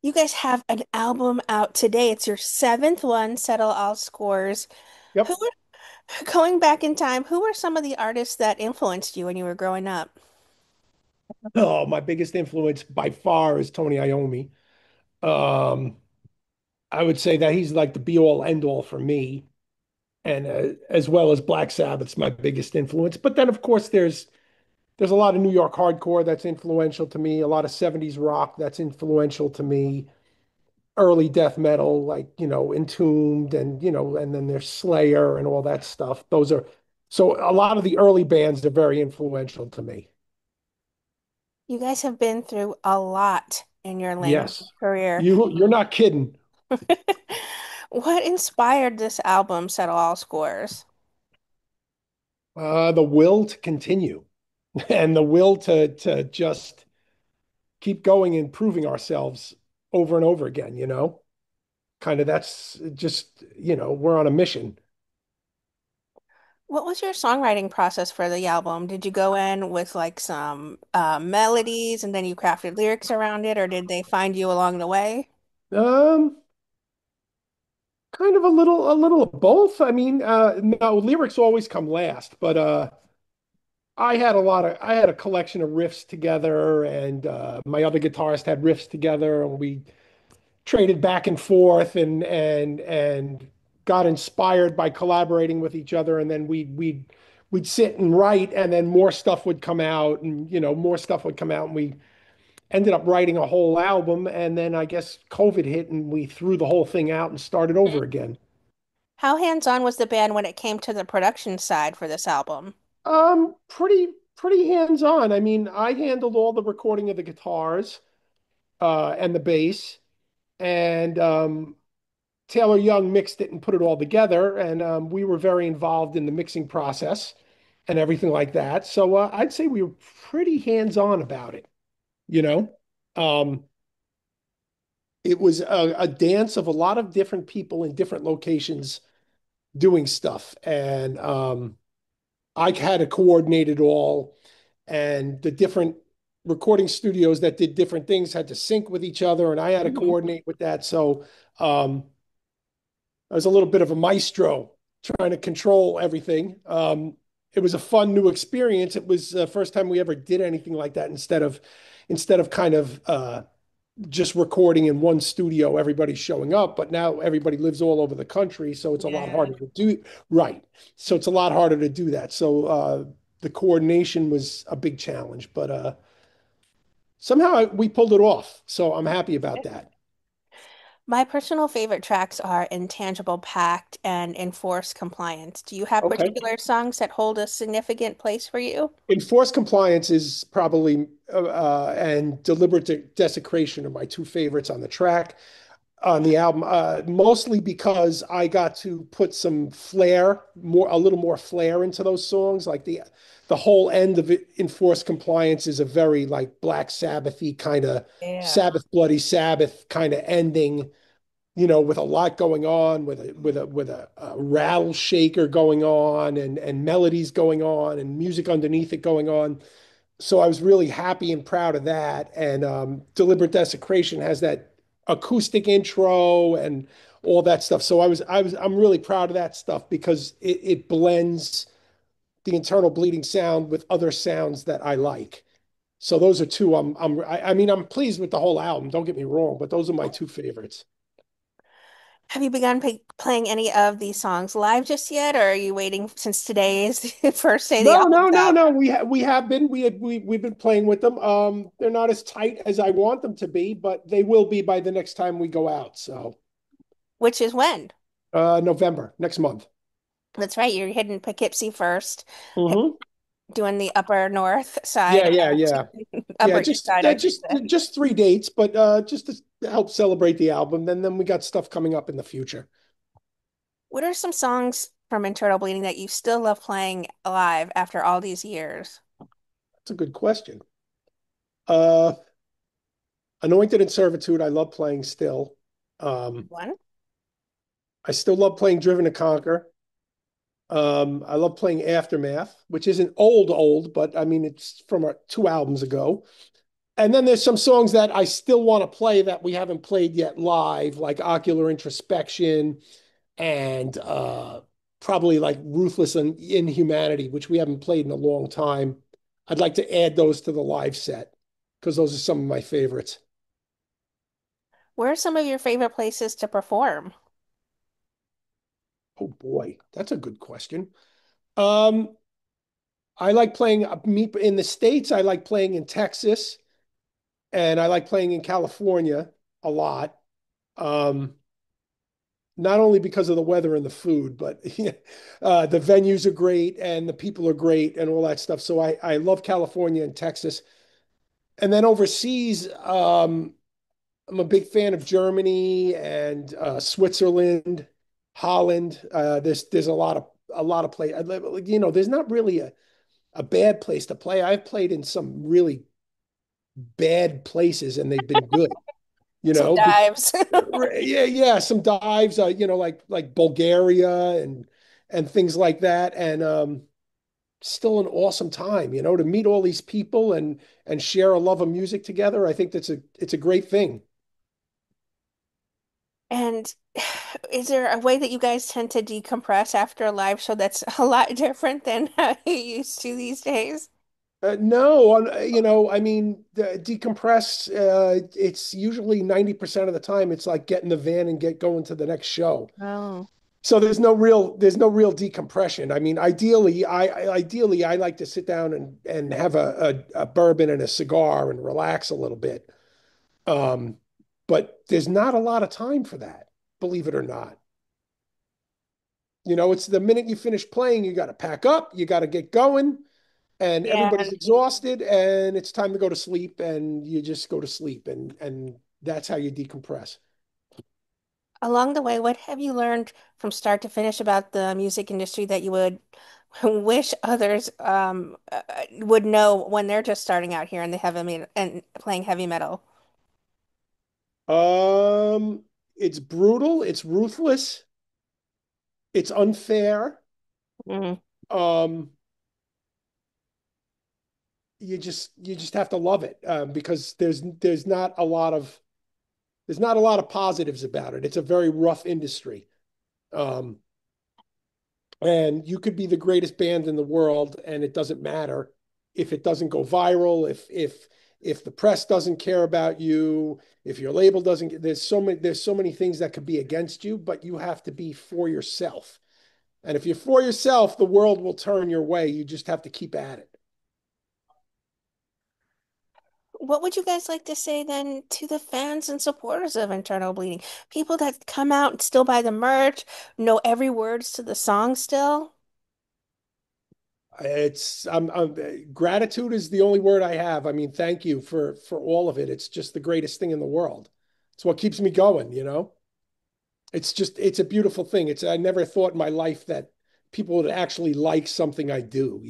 You guys have an album out today. It's your seventh one, Settle All Scores. Who Yep. were, going back in time, who were some of the artists that influenced you when you were growing up? Oh, my biggest influence by far is Tony Iommi. Um, I would say that he's like the be all end all for me, and as well as Black Sabbath's my biggest influence. But then, of course, there's a lot of New York hardcore that's influential to me, a lot of 70s rock that's influential to me, early death metal like Entombed, and and then there's Slayer and all that stuff. Those are so a lot of the early bands are very influential to me. You guys have been through a lot in your lengthy Yes, career. you're not kidding. What inspired this album, Settle All Scores? The will to continue and the will to just keep going and proving ourselves over and over again, kind of that's just, we're on a mission. What was your songwriting process for the album? Did you go in with like some melodies and then you crafted lyrics around it, or did they find you along the way? Um, Kind of a little of both. I mean, no, lyrics always come last, but I had a collection of riffs together, and my other guitarist had riffs together, and we traded back and forth and got inspired by collaborating with each other, and then we'd sit and write, and then more stuff would come out, and more stuff would come out, and we ended up writing a whole album. And then I guess COVID hit and we threw the whole thing out and started over again. How hands-on was the band when it came to the production side for this album? Pretty hands-on. I mean, I handled all the recording of the guitars and the bass, and Taylor Young mixed it and put it all together, and we were very involved in the mixing process and everything like that. So I'd say we were pretty hands-on about it, you know. Um, it was a dance of a lot of different people in different locations doing stuff, and I had to coordinate it all, and the different recording studios that did different things had to sync with each other, and I had to Mhm. coordinate with that. So um, I was a little bit of a maestro trying to control everything. It was a fun new experience. It was the first time we ever did anything like that instead of kind of just recording in one studio, everybody's showing up, but now everybody lives all over the country, so it's a lot Yeah. harder to do. Right. So it's a lot harder to do that. So the coordination was a big challenge, but somehow we pulled it off. So I'm happy about that. My personal favorite tracks are Intangible Pact and Enforced Compliance. Do you have Okay. particular songs that hold a significant place for you? Enforced compliance is probably and deliberate desecration are my two favorites on the track. On the album, mostly because I got to put some flair, a little more flair into those songs. Like the whole end of it, Enforced Compliance is a very like Black Sabbathy kind of Yeah. Sabbath, Bloody Sabbath kind of ending, with a lot going on, with a rattle shaker going on, and melodies going on, and music underneath it going on. So I was really happy and proud of that. And Deliberate Desecration has that acoustic intro and all that stuff. So I'm really proud of that stuff because it blends the internal bleeding sound with other sounds that I like. So those are two. I mean, I'm pleased with the whole album. Don't get me wrong, but those are my two favorites. Have you begun playing any of these songs live just yet, or are you waiting since today is the first day the No, album's no, no, out? no. We have been we've been playing with them. They're not as tight as I want them to be, but they will be by the next time we go out. So Which is when? November, next month. That's right, you're hitting Poughkeepsie first, Hmm. doing the upper north side, Yeah, yeah, yeah. Yeah, upper east side, I should say. just 3 dates, but just to help celebrate the album. Then we got stuff coming up in the future. What are some songs from Internal Bleeding that you still love playing live after all these years? That's a good question. Uh, Anointed in Servitude, I love playing still. Um, One? I still love playing Driven to Conquer. I love playing Aftermath, which isn't old, but I mean it's from our 2 albums ago. And then there's some songs that I still want to play that we haven't played yet live, like Ocular Introspection and probably like Ruthless and Inhumanity, which we haven't played in a long time. I'd like to add those to the live set because those are some of my favorites. Where are some of your favorite places to perform? Oh boy, that's a good question. Um, I like playing me in the States. I like playing in Texas and I like playing in California a lot. Um, not only because of the weather and the food, but the venues are great and the people are great and all that stuff. So I love California and Texas. And then overseas, I'm a big fan of Germany and Switzerland, Holland. There's a lot of play. There's not really a bad place to play. I've played in some really bad places and they've been good. You Some know, dives. yeah, yeah, some dives, like Bulgaria and things like that, and still an awesome time, to meet all these people and share a love of music together. I think it's a great thing. And is there a way that you guys tend to decompress after a live show that's a lot different than how you used to these days? No, I mean, decompress. It's usually 90% of the time. It's like get in the van and get going to the next show. Oh. So there's no real decompression. I mean, ideally I like to sit down and have a bourbon and a cigar and relax a little bit. Um, but there's not a lot of time for that, believe it or not. It's the minute you finish playing, you got to pack up, you got to get going, and Yeah. everybody's exhausted, and it's time to go to sleep, and you just go to sleep, and that's how you decompress. Along the way, what have you learned from start to finish about the music industry that you would wish others would know when they're just starting out here in the heavy metal and playing heavy metal? Um, it's brutal, it's ruthless, it's unfair. Mm. Um, you just have to love it because there's not a lot of positives about it. It's a very rough industry. Um, and you could be the greatest band in the world, and it doesn't matter if it doesn't go viral, if the press doesn't care about you, if your label doesn't. There's so many things that could be against you, but you have to be for yourself. And if you're for yourself, the world will turn your way. You just have to keep at it. What would you guys like to say then to the fans and supporters of Internal Bleeding? People that come out and still buy the merch, know every words to the song still? Gratitude is the only word I have. I mean, thank you for all of it. It's just the greatest thing in the world. It's what keeps me going. It's a beautiful thing. I never thought in my life that people would actually like something I do,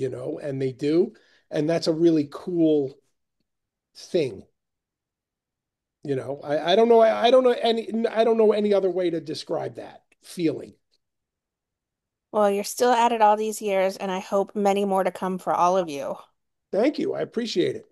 and they do. And that's a really cool thing. I don't know any other way to describe that feeling. Well, you're still at it all these years, and I hope many more to come for all of you. Thank you. I appreciate it.